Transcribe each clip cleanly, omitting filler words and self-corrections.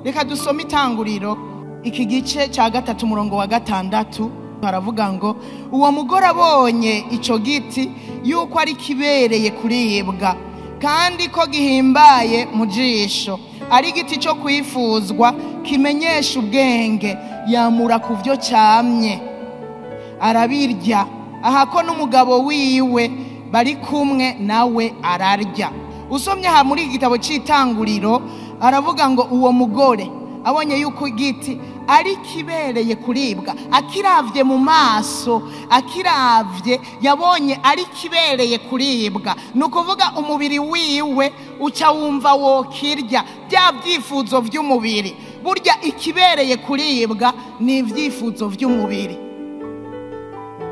reka dusome Itanguriro iki gice cya 3 umurongo wa 6. Haravuga ngo uwo mugore abonye ico giti yuko ari kibereye kuribwa kandi ko gihimbaye mu jisho, ari igiti cyo kwifuzwa kimenyesha ubwenge, yamura ku byo cyamye arabirya. Aha ko n'umugabo wiwe bari kumwe nawe ararya. Usomye aha muri igitabo cy'Itanguriro aravuga ngo uwo mugore abonye yuko igiti ari kibereye kuribwa, akiravye mu maso, akiravye yabonye ari kibereye kuribwa. Nukuvuga umubiri wiwe uca wumva wokirya, bya byifuzo by'umubiri. Burya ikibereye kuribwa ni ibyifuzo by'umubiri.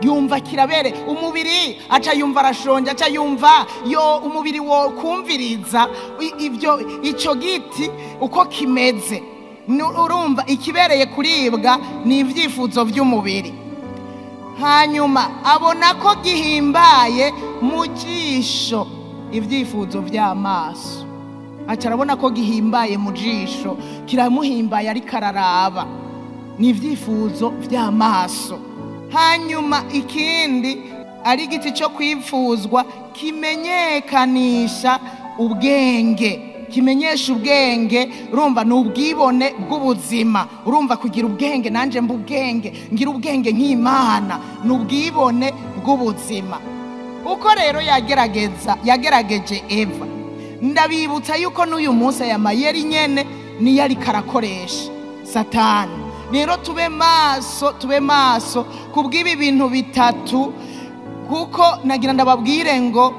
Yumva kirabere umubiri, aca yumva arashonje, aca yumva yo umubiri wo kumviriza ico giti uko kimeze. Urumva ikibereye kuribwa ni ibyifuzo by'umubiri. Hanyuma abona ko gihimbaye mu jisho, ibyifuzo by'amaso. Aca arabona ko gihimbaye mu jisho, kiramuhimbaye ari kararaba, ni ibyifuzo by'amaso. Hanyuma ikindi ari igiti cyo kwifuzwa kimenyekanisha ubwenge, kimenyesha ubwenge. Urumva ni ubwibone bw'ubuzima. Urumva kugira ubwenge, nanje mbubwenge, ngira ubwenge nk'Imana, ni ubwibone bw'ubuzima. Uko rero yagerageje Eva, ndabibutsa yuko n'uyu munsi aya mayeri nyene niyo ari karakoresha Satani. Rero tube maso kubw'ibi bintu bitatu, kuko nagira ndababwire ngo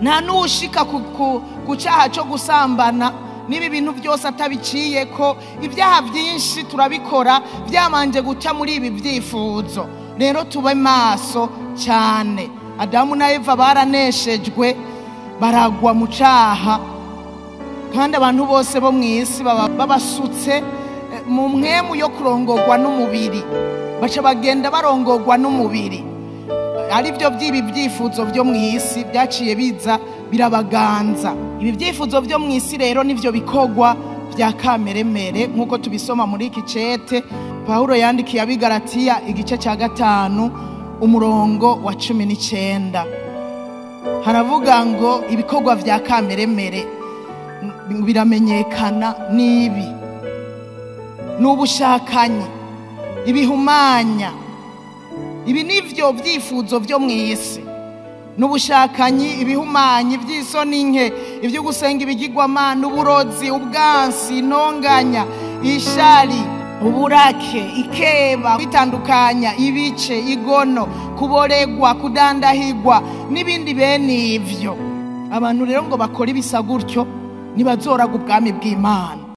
nta nushika ku cyaha cyo gusambana n'ibi bintu byose atabiciye ko. Ibyaha byinshi turabikora byamanje guca muri ibi byifuzo. Rero tube maso cyane. Adamu na Eva baraneshejwe, baragwa mu cyaha, kandi abantu bose bo mu isi babasutse mu mwemu yo kurongorwa n'umubiri, baca bagenda barongorwa n'umubiri. Ari byo by'ibi byifuzo byo mu isi byaciye biza birabaganza. Ibi byifuzo byo mu isi rero nivyo bikogwa bya kameremere, nkuko tubisoma muri iki cete Paulo yandikiye abigalatiya igice cya 5 umurongo wa 19. Haravuga ngo ibikogwa bya kameremere biramenyekana nibi: n'ubushakanyi, ibihumanya. Ibi nivyo byifuzo byo mu isi: n'ubushakanyi, ibihumanyi, iby'isoni nke, ibyo gusenga ibigirwamana, uburozi, ubwansi, intonganya, ishari, uburake, ikeba, bitandukanya, ibice, igono, kuboregwa, kudandahigwa n'ibindi bene ivyo. Abantu rero ngo bakora ibisa gutyo ntibazoragwa ubwami bw'Imana.